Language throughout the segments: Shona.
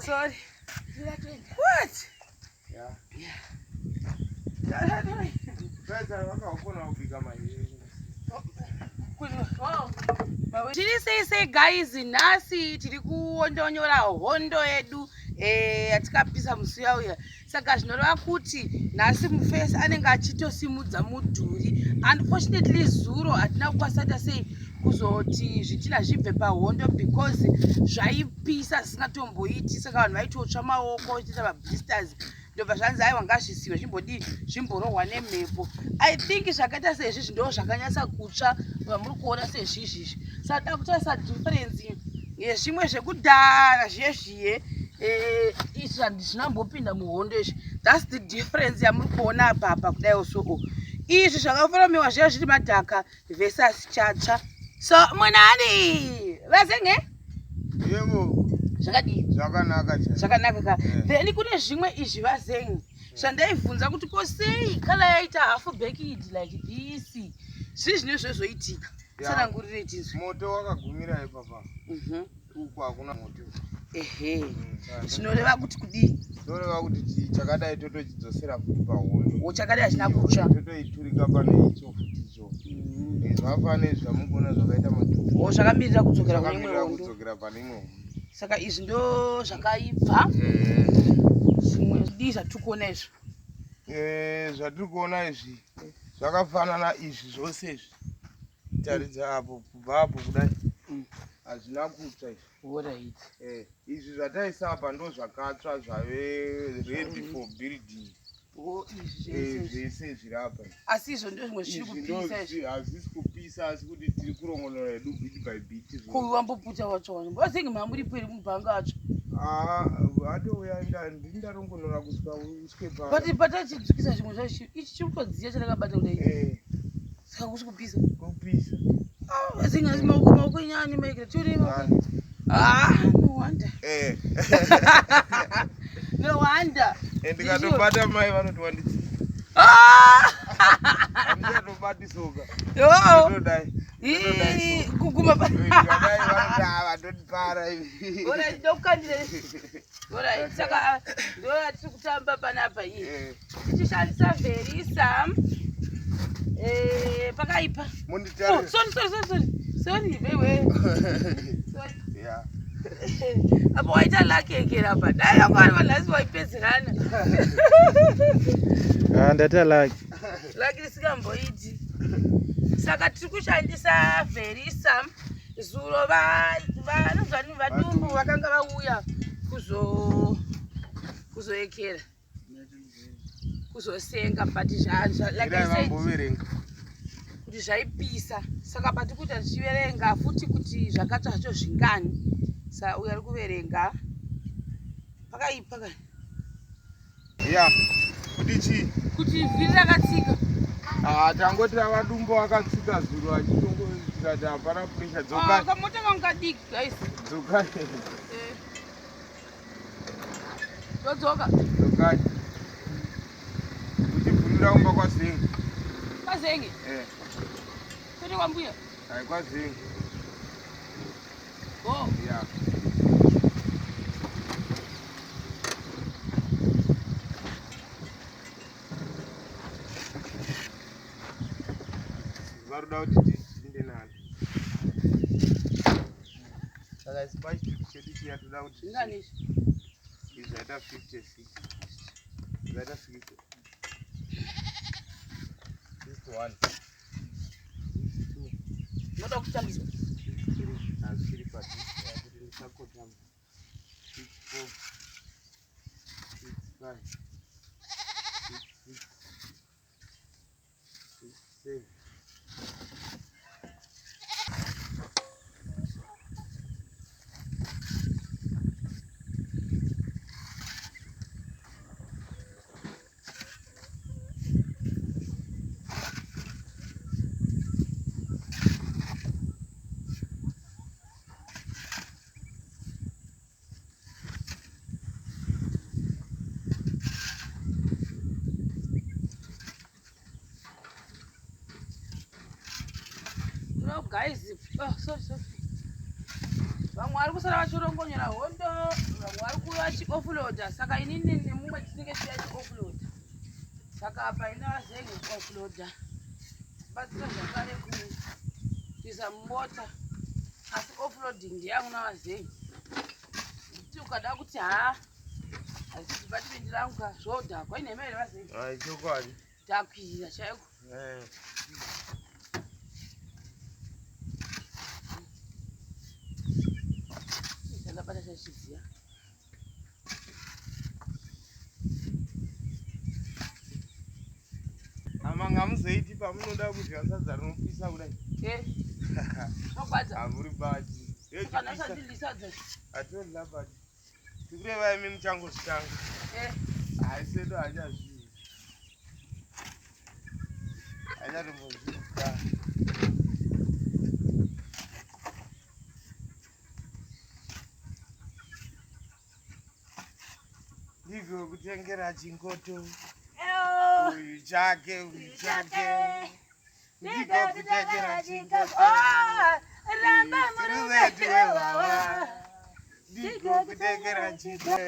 Sorry. What? Yeah. Tiri sei guys, nhasi tiri kuondonyora hondo yedu yatikapisa musi uya. Saka zvinoreva kuti nhasi Mufesi anenge achitosimudza mudhuri. Unfortunately zuro hatina kukwanisa sei kuzoti zvitina zvibve pahondo because zvaipisa zvisingatomboiti, saka vanhu vaitotsva maoko vachiita mablisters. Ndobva zvanzi aiwa ngazvisiwe zvimborohwa nemhepo. I think zvakaita sezvizvi ndo zvakanyasa kutsva vamuri kuona sezvizvi. Saka kutarisa difference yezvimwe zvekudhara zvezviye izvi handizvinambopinda muhondo izvi. That's the difference yamuri kuona apa kudai so. Izvi zvakafonomewa zviya zviri madhaka versus chatsva. So munani vazenge yebo zvakadii zvakanaka ka. Then kune zvimwe izvi vazengi zvandaibvunza kuti kosei kala yaita half baked like this. Zvizvi zvozoitika. Tsanangurire tizvi. Moto wakagumira ipapa. Uku hakuna moto. Zvinoreva kuti kudii? Zvinoreva kuti chakadai totochidzosera futi pahondo. Chakadai hachina kutsva. Totoiturika pane icho futi icho. Zvafane zvamugona zvakaita matumbu. Zvakamirira kudzokera kune imwe hondo. Kudzokera pane imwe hondo. Saka izvi ndo zvakaibva. Zvimwe dii zvatiri kuona izvi. Zvatiri kuona izvi zvakafanana izvi zvose izvi. Taridza apo kubva apo kudai. Hazvina kutsva izvi. Alright. Izvi zvataisa apa ndo zvakatsva zvave ready for building. Zvese zviri apa. Asi izvo ndo zvimwe zviri kupisa izvi. Hazvisi kupisa asi kuti tiri kurongonora hedu bit by bit. Wamboputa watsva. Vazengi mamuripo iri mubhanga acho. Atouya ndarongonora kusvika uswe pa. But patachidzukisa zvimwe zvacho ichi chiri kutodziya chatakabata kudai. Saka kusi kupisa. Kupisa. Vazengi asi maoko nyani maikira tione maoko. No wonder. No wonder. Ndikatobata mai vanoti wanditsi. Ndikatobatisoka. Ndodai. Kuguma pa. Ndodai vanotipara ivi. Ora ndokandire. Ora saka ndora tiri kutamba panapa iyi. Tichishandisa very some pakaipa. Munditare. Sorry wewe. Sorry. Yeah. Apo waita lake ekera pa. Dai yakwana lazima waipedzerana. Ndata lake. Lake risingamboiti. Saka tiri kushandisa very some. Zuro vanozvani vadumbu vakanga vauya kuzoekera. Kuzosenga but like I said kuti zvaipisa. Saka pati kuti tichiverenga futi kuti zvakatsva zvacho zvingani. Saka uya ari kuverenga pakaipa kani. Yeah. Kuti chi? Kuti vhiri rakatsika. Tangoti vadumbu vakatsika zuro achitongotikati hapana pressure dzoka. Kamota kangu kadiki guys. Dzoka. Dzoka. Dzoka. Kuti bvunira kumba kwaZengi. KwaZengi? Kwete kwambuya? Hai kwaZengi. Yeah. Varuda kuti tinde nani. Saka isipachi chedu chiya toda kuti ngani izvaita 56. Izvaita 60. 61. Moda kutambisa. Azviri pati kuti guys. Oh, sorry. Vamwe vari kusara vachirongonyera hondo, vamwe vari kuva vachiofloada. Saka inini nemumwe tinenge tichiofloada. Saka apa ina vazengi kuofloada. Batsira zvakare kuisa mumota. Asi offloading ndiyangu navazengi. Kuti ukada kuti hazvisi bati bindi rangu kazvodhakwa ine mere vazengi. Chokwadi. Takwirira chaiko. Ndakabata chachidziya. Amanga muzoiti pamunoda kudya sadza rinopisa kudai. Zvobata. Hamuri bati. Kana usati sadza. Atorila bati. Tikureva imi muchangozvitanga. Haisedo hachazvivi. Hachatombozvita. Ndiko kutengera chingoto. Uyu chake. Ndiko kutengera chingoto. Ramba murume wawa. Ndiko kutengera chingoto.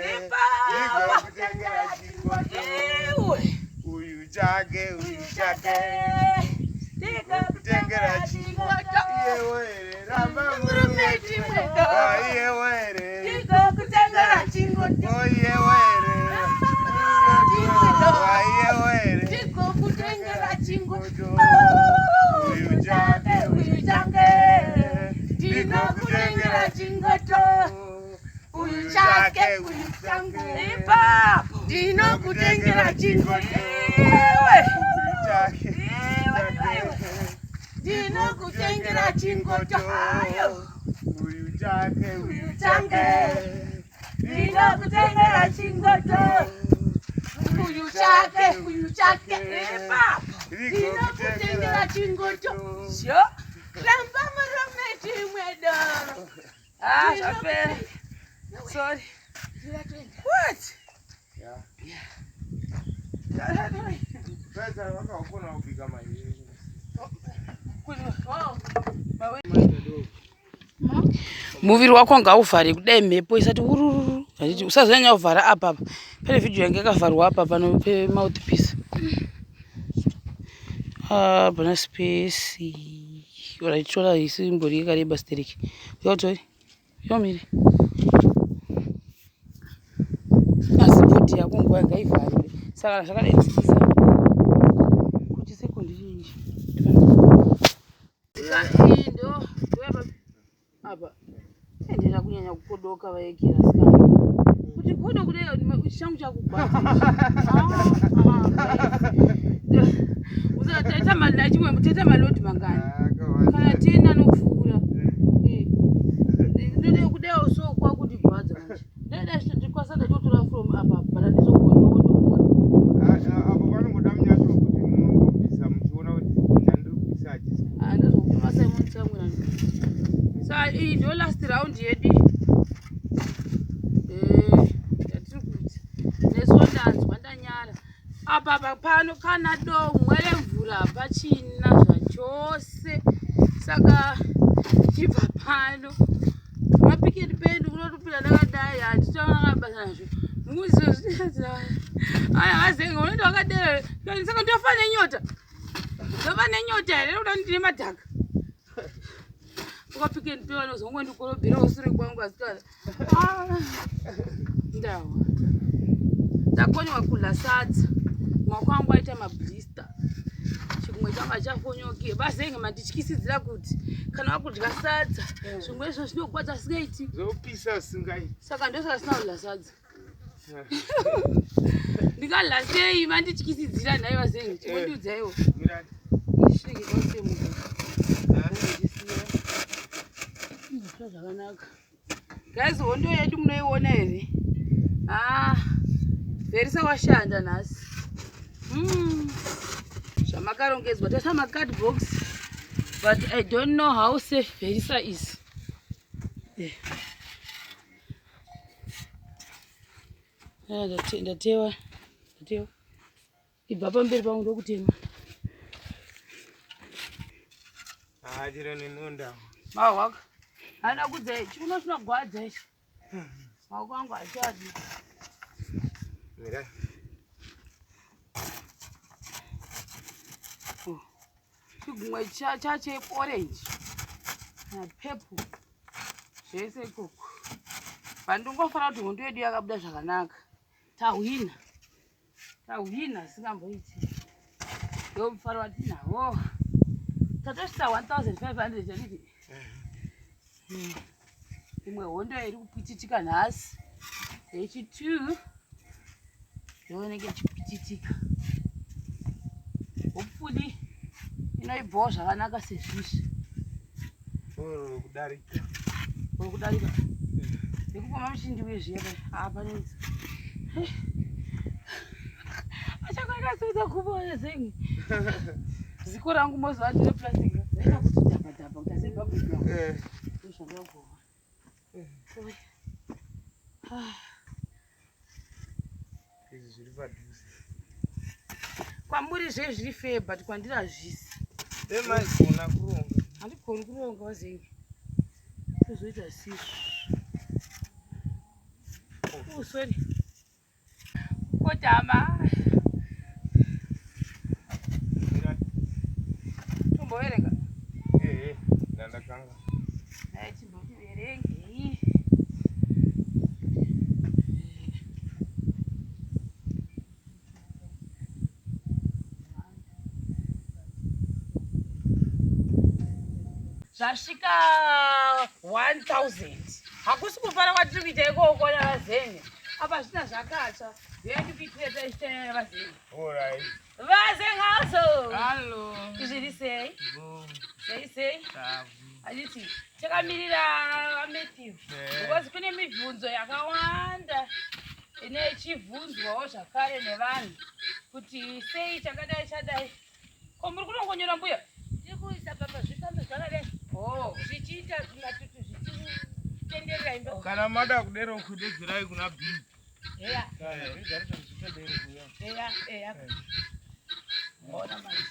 Uyu chake. Ndiko kutengera chingoto. Iye ramba murume wawa. Iye Ndiko kutengera chingoto. Iye Ndiko kutengera chingoto. Uyu chake. Ndiko kutengera chingoto. Uyu chake. Ndino kutengera chingoto. Ndino kutengera chingoto. Uyu chake. Ndino kutengera chingoto. Uyu chake. Ndino kutengera chingoto. Sho. Ramba murume mwedo. Zvapera. Sorry. What? Yeah. Pesa wakakona kubika mai. Muviri wako ngauvhare kudai mhepo isati ururu. Usazonyanya kuvhara apa. Pane video yangu yakavharwa apa pano pemouthpiece. Pana space. Uraitora isimbori yakareba stereki. Yotori. Yomiri. Asi bhodhi yako nguva ngaivhare. Saka zvakadaidzikisa. Kuti sekondi zhinji. Ndo apa. Endera kunyanya kukodoka vaekera sikana. Kuti kodo kudai changu chakugwadza. Uzataita mali chimwe muteta maloti mangani. Kana tina nokufura. Ndode kudai so kwa kuti gwadza manje. Ndada ndikwasada totora from apa bana ndizokondo. Apo panongoda munyato kuti munongopisa muchiona kuti ndandiri kupisa achisi. Ndozokuma Simon Samuel. Sa ndo last round yedu. Yatiri kuti. Nesondanzwa ndanyara. Apa pano kana domwe remvura pachina zvachose. Saka chibva pano. Mapiketi pedu kunotopira ndakadai handitaona basa nazvo. Muzo zvidzaa. Aya vazenga unoita wakadero. Saka ndofa nenyota. Ndofa nenyota here unoda ndine madhaka. Ukapiketi pedu vanozongwa ndikorobhera usiri kwangu asikana. Ndawa. Ndakonywa kudla sadza. Mwako wangu aita mablister. Chimwe changa chafonyoke. Vazenga mandityisidzira kuti kana wakudya sadza zvimwe izvo zvinogwadza singaiti. Zopisa singai. Saka ndosaka sina kudla sadza. Ndikadla sei mandityisidzira naye vazenga. Chikondiudzaiwo. Shingi kwase munhu. Zvakanaka. Guys, hondo yedu munoiona here? Verisa washanda nhasi. Zvamakarongedzwa tasa macard box, but I don't know how safe Verisa is. Ndatewa ibva pamberi pangu ndokutema. Achiro nenonda. Mawaka. Ana kudze chiuno chinogwadza icho. Maoko angu achadi. Mira. Chigumwe chache orange. Na purple. Zvese ikoko. Pandingofanira kuti hondo yedu yakabuda zvakanaka. Tahwina. Tahwina singamboiti. Ndo mufaro watinawo. Tatosvitsa 1500 chadidi. Imwe hondo iri kupititika nhasi. H2 ndioneke ichipititika. Hopefully inoibvawo zvakanaka sezvizvi. Kudarika. Kudarika. Ndikupoma mushindi wezvere apa nezi. Achakaita soita kubona zengi. Ziko rangu mozo atire plastic. Zaita kuti dhapa kuti asebva kuda. Ndozvandakubona. Izvi zviri padhuze. Kwamuri zviri fair but kwandiri hazvisi. Maigona kuronga. Handikoni kuronga wazengi. Kuzoita sizvo. Sorry. Kotama. Tomboverenga. Ndandakanga. Chimbochiverenge. Zvasvika 1000. Hakusi kufara kwatiri kuita ikoko navazeni. Apa zvina zvakatsva. Vedu kuitira taita vazeni. Alright. Vazengi also. Hello. Zviri sei? Sei? Tabu. Achiti takamirira Matthew. Because kune mibvunzo yakawanda ine ichibvunzwawo zvakare nevanhu kuti sei chakadai. Ko muri kunongonyora mbuya? Tiri kuisa papa zvikambe zvakadai. Oh, zvichiita zvimatutu zvichitenderera imba. Kana mada kudero kudedzerai kuna Bini. Eya. Eya. Ona manje.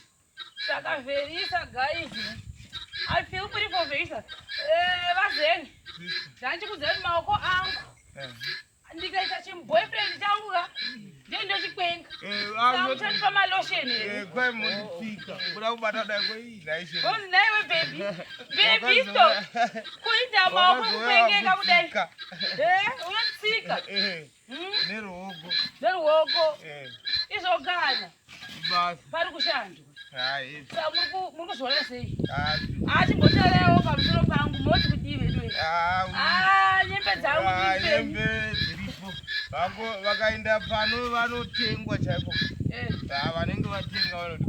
Saka Verisa guys. I feel pretty for Verisa. Vazengi. Ndachikudzeni maoko angu. Ndikaita chimboyfriend changu ka. Ndiye chikwenga. Samutani pamalotion. Kwai mundipika. Kuda kubata dai kwai naishe. Kozi naiwe baby. Baby stop. Kuita maoko kukwengeka kudai. Unotsika. Neruoko. Izogana. Basi. Pari kushandwa. Hai. Saka muri kuzviona sei? Chimbotarewo pamusoro pangu moti kudive dwe. Nyembe dzangu nyembe dziripo. Vakaenda pano vanotengwa chaipo. Vanenge vatenga vanoti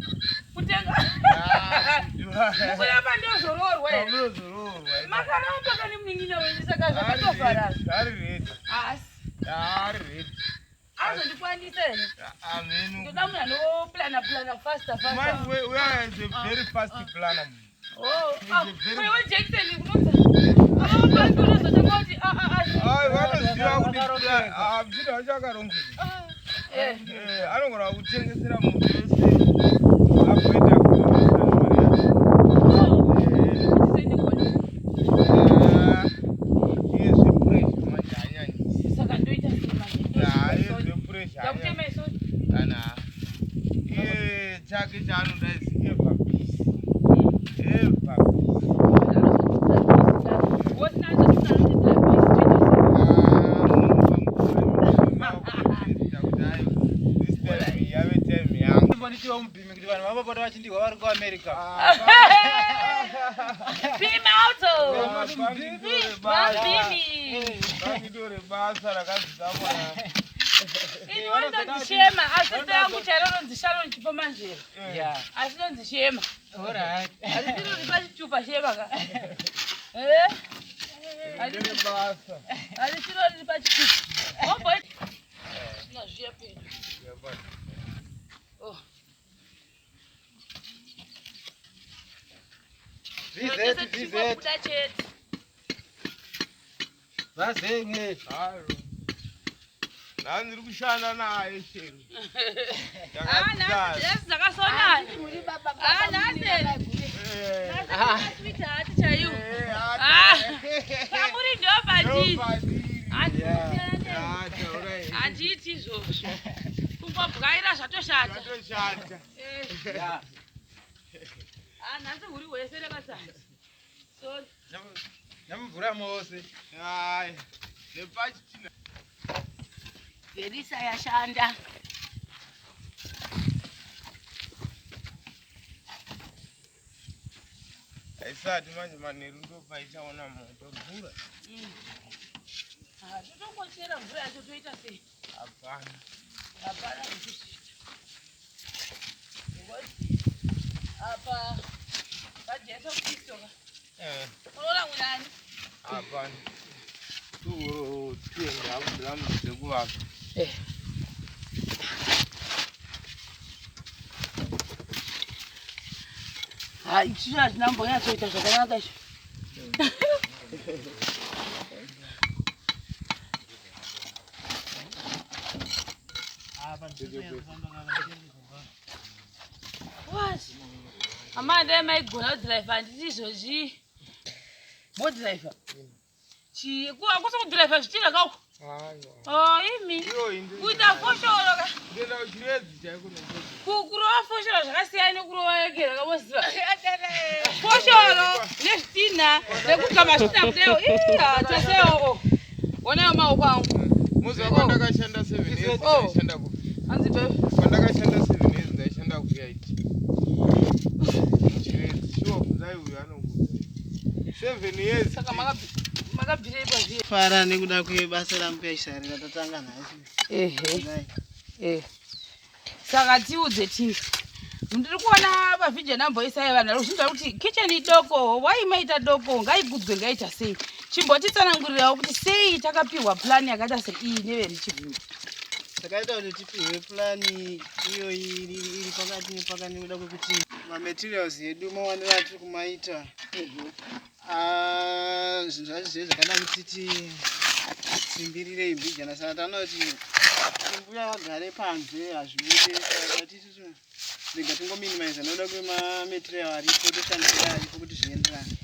kutenga. Mukuramba ndozororwa ere? Munozororwa. Makaramba kani munin'ina wenyu saka zvakatofarara. Ari ready. Ari ready. Azondikwanisa ere? Amen. Ndoda munhu anoplana faster. We are the very fast planner. Wewe Jackson unonza. Abantu uzotanga kuti vanoziva kuti zvinhu vachakarongedzwa. Anogona kutengesera munhu wese agoita kutengesera mari yake. Iye zvepressure manje haanyanyisi. Saka ndoita sema. Iye zvepressure haanyanyisi. Iye chake chaanoda is ever peace. Ever peace. Umbhimi kuti vanhu vamapota vachindirwa vari kuAmerica. Banditore basa rakadzikama. Inondishema asi tangu charononzi Sharon Chipomanjera. Asi nonzishema. Alright. Asi ndinoti pachitupa shema ka. Ndine basa. Asi chinoti pachitupa. Ombo. Ndinazviya pedu. Oh. VZ. Vazengi. Halo. Ndiri kushanda naye chero. Nasi dzakasonana. Nasi. Pamuri ndopadiri. Handiti izvozvo. Kungobwaira zvatoshata. Nhasi huri hwese rakasati. Namvura mose. Verisa yashanda. Haisati manje manheru ndopaichaona moto mvura. Totongochera mvura yacho toita sei? Hapana. Hapana kuzvizvita. Apa paJesu Kristu unoona munani? Hapana. Tutenga abudiramu dzekuvaka. Ichi hazvina mbonyatsoita zvakanaka izvo. What? Amanda maigona kudhiraivha handiti izvozvi. Modhiraivha? Akusi kudhiraivha zvichira kako? Imi kuita foshoro ka? Ndenda kuchiredzi chaiko nokuti. Kurova foshoro zvakasiyana nekurova yegera kamoziva. Foshoro nezvitinha nekugama zvitinha kudeo. Tosewo. Onayo maoko angu. Muziva kwandakashanda 7 years ndaishanda ku. Hanzi baby. Kwandakashanda 7 years ndaishanda ku IT. Muchiredzi sure kudai uyu anokuudza. 7 years. Saka makabvire pazviye. Fara nekuda kwebasa ramupeshari ratatanga naye. Saka tiudze tini. Ndiri kuona pavhidhiyo namboisai vanhu varikuzvinzwa kuti kicheni idoko, wai maita doko, ngaigudzwe ngaita sei. Chimbotitsanangurirawo kuti sei takapiwa plani yakaita sei neverichivhimbi. Takaita kuti tipihwe plani iyo iri pakati nepakati nekuda kwekuti materials edu mawanira atiri kumaita zvinhu zvacho zve zvakada kuti titsimbirire imbijana saka tanoona kuti mbuya vagare panze hazvibude saka titi rega tingominimiza nokuda kwemamaterial aripo toshandisira aripo kuti zvienderane.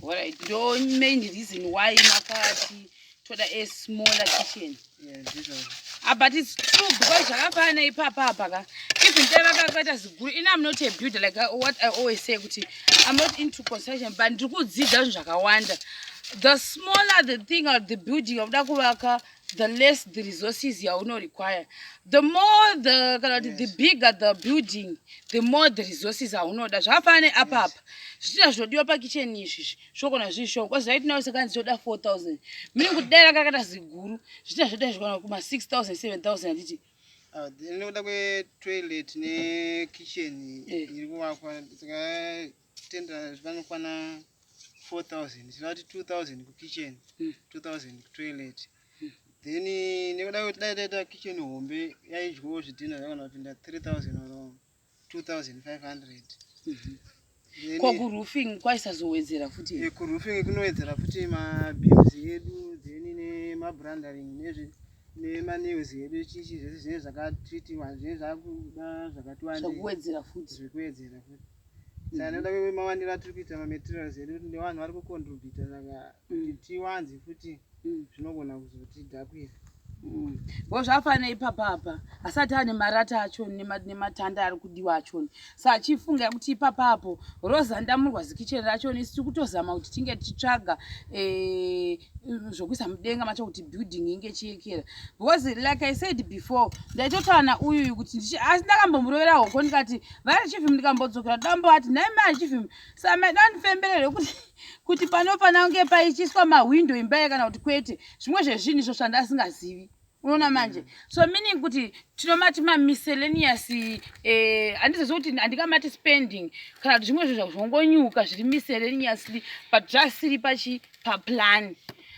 Alright, ndo main reason why makati toda a smaller kitchen. But it's true because zvakafanana ipapa apa ka. Even ndakakaita ziguru I'm not a builder like what I always say kuti I'm not into construction but ndiri kudzidza zvinhu zvakawanda. The smaller the thing or the building of kuvaka, the less the resources you will require. The more the bigger the building, the more the resources are not. Zvakafanana apa apa. Zvichina zvodiwa pakitchen izvi zvokona zvishoma because right now sekanzi toda 4,000. Mini kudai rakakata ziguru zvichina zvoda zvikona kuma 6,000 7,000 anditi. Nekuda kwetoilet nekitchen iri kuvakwa tikatenda zvinokwana 4,000. Tinoti 2,000 kukitchen, 2,000 kutoilet. Then nekuda kwekuti dai taita kitchen hombe yaidyawo zvidhina zvakana kupinda 3,000 or 2,500. Kuroofing kwaisazowedzera futi. Kuroofing kunowedzera futi mabeams edu then nemabrandering nemanews edu chichi zvese zvinenge zvakatritiwa zvinenge zvakuda zvakatiwandei zvekuwedzera futi. Zvekuwedzera futi. Saka nekuda kwemawandiro atiri kuita mamaterials edu nevanhu vari kucontributa saka tiwanze futi zvinogona kuzotidhakwira. Bo zvafana ipapa apa asati ane marata acho nematanda ari kudiwa acho. Saka chifunga kuti ipapa apo Rosa ndamurwa zikicheni racho isi kutozama kuti tinge tichitsvaga zvokuisa mudenga macho kuti building inge chiekera. Because like I said before, ndaitotaura uyu kuti asi ndakambomurovera hoko ndikati vari chivhimi ndikambodzokera ndamboti nai mari chivhimi saka dandifemberere kuti panopana kunge paichiswa mahwindo imba kana kuti kwete zvimwe zvezvinhu izvo zvandasingazivi. Unoona manje. So meaning kuti tinomati miscellaneous handizozivi kuti handikamati spending kana kuti zvimwe zvezvo zvongonyuka zviri miscellaneously but just siri paplan.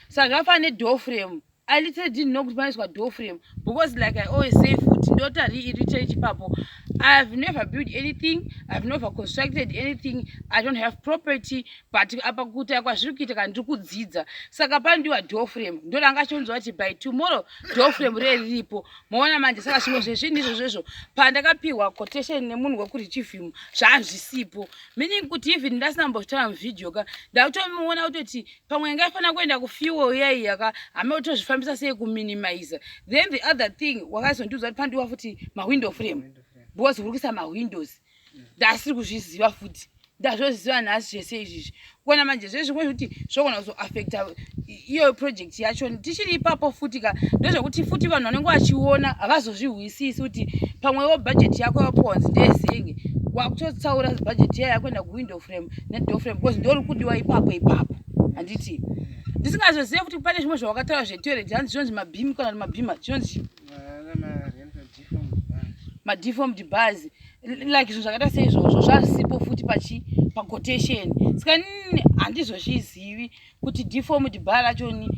Saka zvakafanana nedoor frame. I literally didn't know kuti panoiswa door frame because like I always say futi ndota reiterate ipapo I've never built anything, I've never constructed anything, I don't have property, but apa kuita kwazviri kuitika ndiri kudzidza. Saka pandiwa door frame ndoranga chonzwa kuti by tomorrow door frame riripo. Muona manje saka zvimwe zvezvinhu izvozvo pandakapiwa quotation nemunhu wekurichivhimu zvaazvisipo. Meaning kuti even ndasinambozvitaura muvidhio ka ndakutomuona kutoti pamwe ngaifanira kuenda kufuel iyaiya ka hamotozvifambisa sei kuminimizer. Then the other thing wakazondiudza kuti pandiwa futi mawindow frame because uri kuisa mawindows ndasiri kuzviziva futi ndazvoziva nhasi zvese izvizvi kuona manje zvezvimwe zvekuti zvogona kuzoaffecta iyo project yacho tichiri ipapo futi ka ndozvekuti futi vanhu vanenge vachiona havazozvihwisisi kuti pamwewo bhajeti yako yaponzi ndezenge wakutotsaura bhajeti yayo yakuenda kuwindow frame nedoor frame because ndori kudiwa ipapo handiti ndisingazozive kuti pane zvimwe zvawakataura zvetoilet hanzi zvinonzi mabhimu kana kuti mabhima zvinonzi ma-deformed bars like zvinhu zvakaita seizvozvo zvazisipo futi paquotation saka nini handizozvizivi kuti deformed bar rachoni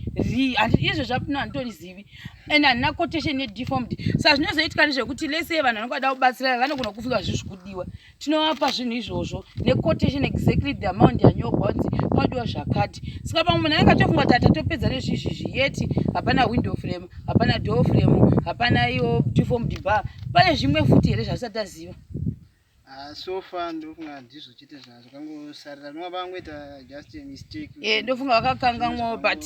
izvo zvapino handitorizivi and handina quotation yedeformed. Saka zvinozoitika ndezvekuti lese vanhu vanenge vada kubatsira vanogona kufunga zvinhu zvikudiwa tinovapa zvinhu izvozvo nequotation exactly the amount yanyorwa kuti padiwa zvakati. Saka pamwe munhu anenge atofunga kuti hatatopedza nezvizvizvi yeti hapana window frame hapana door frame hapana iyo deformed bar pane zvimwe futi here zvatisati taziva. So far ndofunga handizvochite zvazvo kangosarira rinova vangoita just a mistake. Ndofunga vakakanganwa but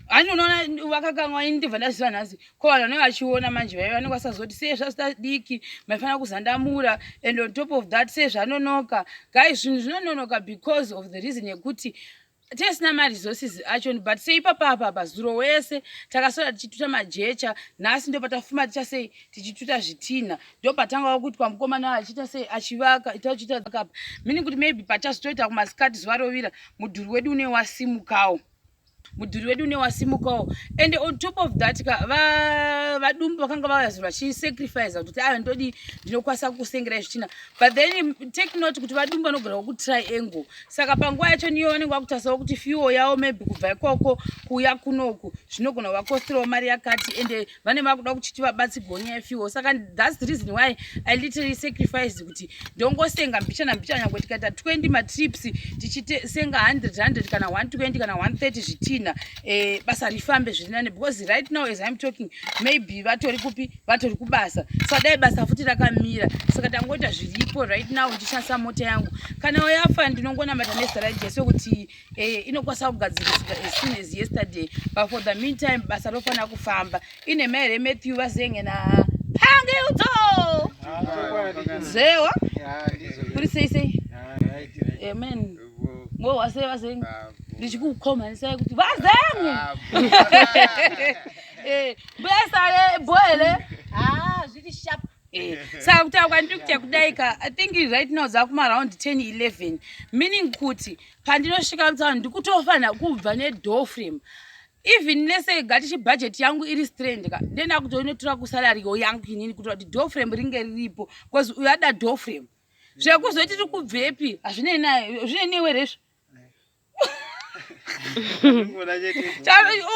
hani unoona vakakanganwa ini ndibva ndaziva nhasi ko vanhu vanenge vachiona manje vaiva vanenge vasazoti sei zvasita diki maifanira kuzandamura and on top of that sei zvanonoka guys zvinhu zvinononoka because of the reason yekuti tesina maresources achoni but seipapapa zuro wese takasora tichituta majecha nhasi ndo patafuma tichasei tichituta zvitina ndo patangawo kuti kwamukomana achiita sei achivaka itachiita kapa meaning kuti maybe pachazotoita kumasikati zuva rovira mudhuri wedu une wasimukawo and on top of that vadumbu vakanga vazirwa vachisacrifice kuti ayo ndodi ndinokwanisa kusengera zvitina but then take note kuti vadumbu vanogona kutriangle saka panguva yacho niyo vanenge vakutasawo kuti fuel yavo maybe kubva ikoko kuya kunoku zvinogona kuvakosterawo mari yakati and vane vakuda kuchiti vabatsirwe nyaya yefuel saka that's the reason why I literally sacrificed kuti ndongosenga mbichana nyangwe tikaita 20 matrips tichitenga 100 kana 120 kana 130 zvitina basa rifambe zvirinane because right now as I'm talking maybe vatori kupi vatori kubasa so dai basa futi rakamira saka tangoita zviripo right now ndichishandisa mota yangu kana yafa ndinongonamata nezita raJesu kuti inokwanisa kugadziriswa as soon as yesterday but for the meantime basa rofanira kufamba ine maere Matthew vazenge na pange uto zewa kuri sei amen mo wazenge ndichikukhomanisai kuti vazenge besale boele zviri sharp saka kuti akwandiri kuti yakudaika I think right now dzakuma around 10-11 meaning kuti pandinosvika mutsaona ndikutofanira kubva nedoor frame even lese gatichi budget yangu iri strand ka ndenda kutoinotora kusalary yangu inini kuti kuti door frame ringe riripo because uyada door frame zvekuzoti tiri kubvepi hazvine naye zvine newe rezvo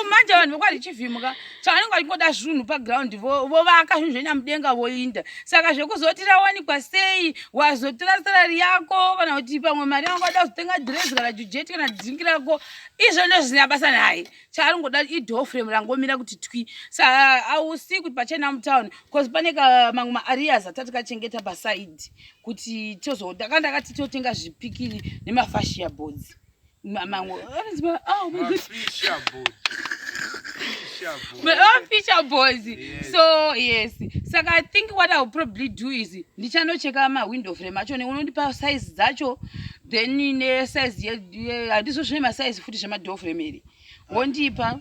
manje vanhu vokwarichivhimuka chavanenge vachingoda zvinhu paground vovaka zvinhu zvenyamudenga voinda saka zvekuzoti rawanikwa sei wazotora sarari yako kana kuti pamwe mari yangu wada kuzotenga dress kana jujeti kana dhingi rako izvo ndo zvisina basa naye chaaringoda idoor frame rangomira kuti twi saka ausi kuti pachena mutown because pane mamwe maareas atati kachengeta pasaidi kuti ndakati totenga zvipikiri nemafashia boards feature boards yes. So yes saka I think what I'll probably do is ndichanocheka window frame acho neunondipa size dzacho then ne size hadiso zvine masize futi zvemadoor frame iri wondipa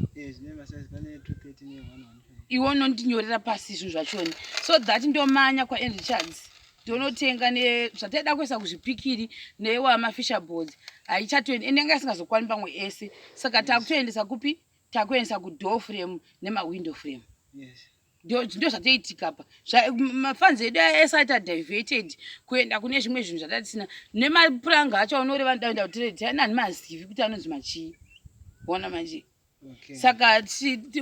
iwo nondinyorera pasi zvinhu zvachoni so that ndomanya kwaAnd Richards ndonotenga zvataida kuisa kuzvipikiri newamafisher boards haichatoendi enenge asingazokwani pamwe ese saka takutoendesa kupi takuendesa kudoor frame nemawindow frame ndo zvatoitika pa mafanzi edu ese aita diverted kuenda kune zvimwe zvinhu zvatatisina nemapuranga acho unoreva ndaenda kutireti ani mazivi kuti anonzi machii ona manje saka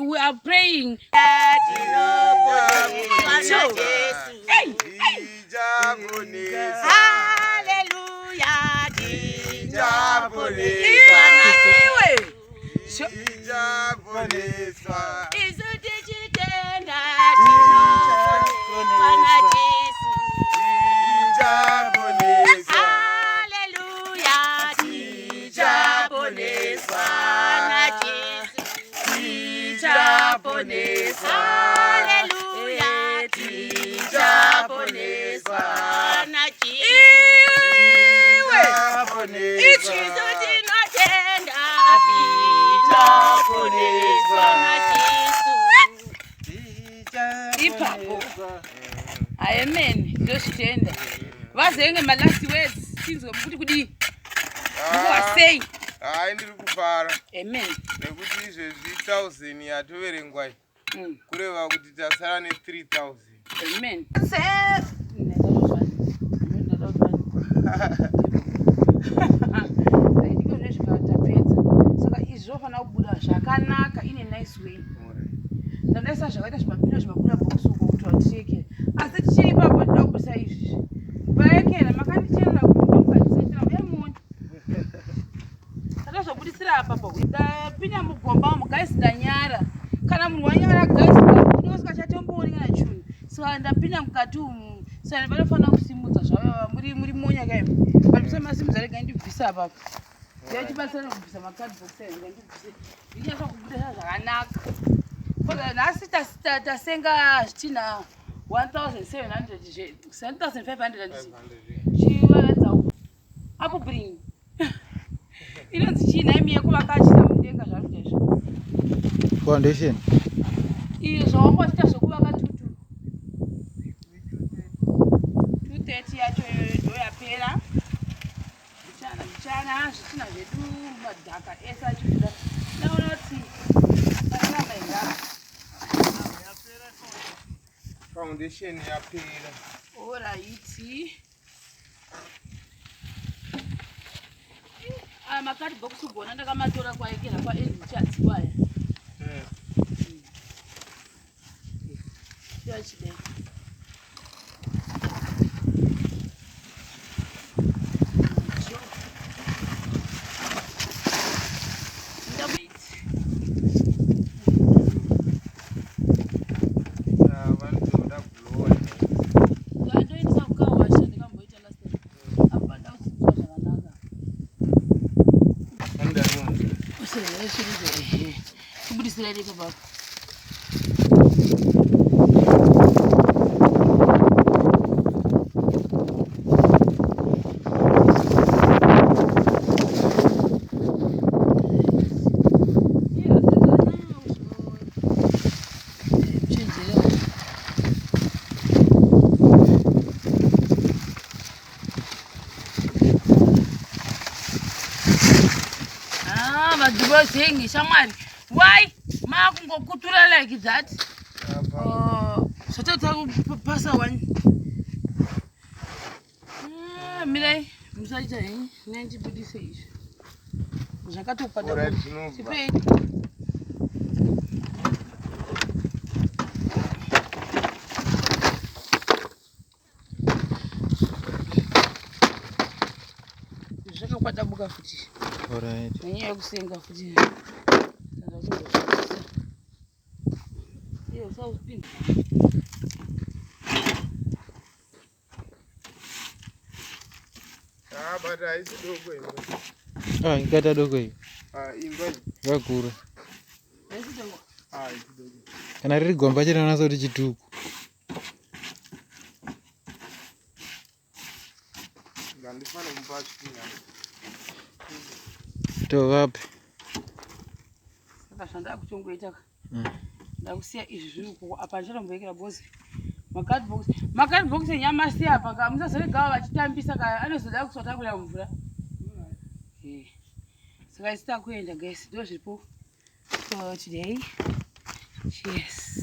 we are praying that Tichaponesa. Hallelujah. Tichaponesa. Iwe. Tichaponesa. Isu tichitenda tinofanana Jesu. Tichaponesa. Hallelujah. Tichaponesa na Jesu. Tichaponesa. Hallelujah. Tichaponesa na Jesu. Iwe. Ichizo tinotenda tichaponesa na Jesu. Ipapo. Amen. Ndoshitenda. Vazenge my last words. Sinzo kuti kudi. Say. Hayi ndiri kufara. Amen. Nekuti izvezvi 1000 yatoverengwa kureva kuti tasara ne 3000. Amen. Saka izvofana kubuda zvakanaka ine nice way. Ndandaisa zvakaita zvimapinda zvimakura box uko kuti wateke. Asi tichiri ipapo ndida kubudisa izvi. Vaekera makandicherera kuti ndokadzitira emoni. Ndazobudisira apa pa ndapinda mugomba mugaisi ndanyara. Kana munhu wanyara gaisi unosika chatomboni kana chuni. Saka ndapinda mukati umu. Saka vanofana kusimudza zvavo muri monya kai. Vanhu masimudza rega ndibvisa apa. Ndichibasana kubvisa makadi box anga ndibvise. Ndichasa kubudisa zvakanaka. Koda nhasi tasenga zvitina 1700 7500 chivaradza apo bring. Inonzi chii naimi yekuvakachita mudenga zvakudazvo. Foundation. Iyo zvawangosita zvokuvaka tutu. 230 yacho ndoyapera. Mbichana zvitina zvedu madhaka ese achibuda. Naona kuti akaramba ingava. Foundation yapera. Alright. Makadi box ugona ndakamatora kwaekera kwaendichadzi kwaya. Yachide. Kubudisira iko baba. Madhubozengi shamwari. Why? Makungokutura like that. Sototsa kupasa one. Mirai, musaita henyi. Nendibudise izvi. Zvakatokwada. Alright, zvinobva. Zvakakwata buka futi. Alright. Nenyaya yekusenga futi. Iyo saupinda. Bata haisi doko imba. Ingata doko iyi. Imba Yakura. Haisi doko. haisi doko. Kana riri gomba chinoona soti chituku. Ngandifana kumpa chitinha. Tovape. Saka zvandava kutongoita ndakusiya izvi zviri uko apa ndichatomboekera bhozi makadi box enyamasi apa kamusazorega vachitambisa ka anozoda kusotakurira mvura. Saka isita kuenda guys, ndo zviripo for today. Cheers.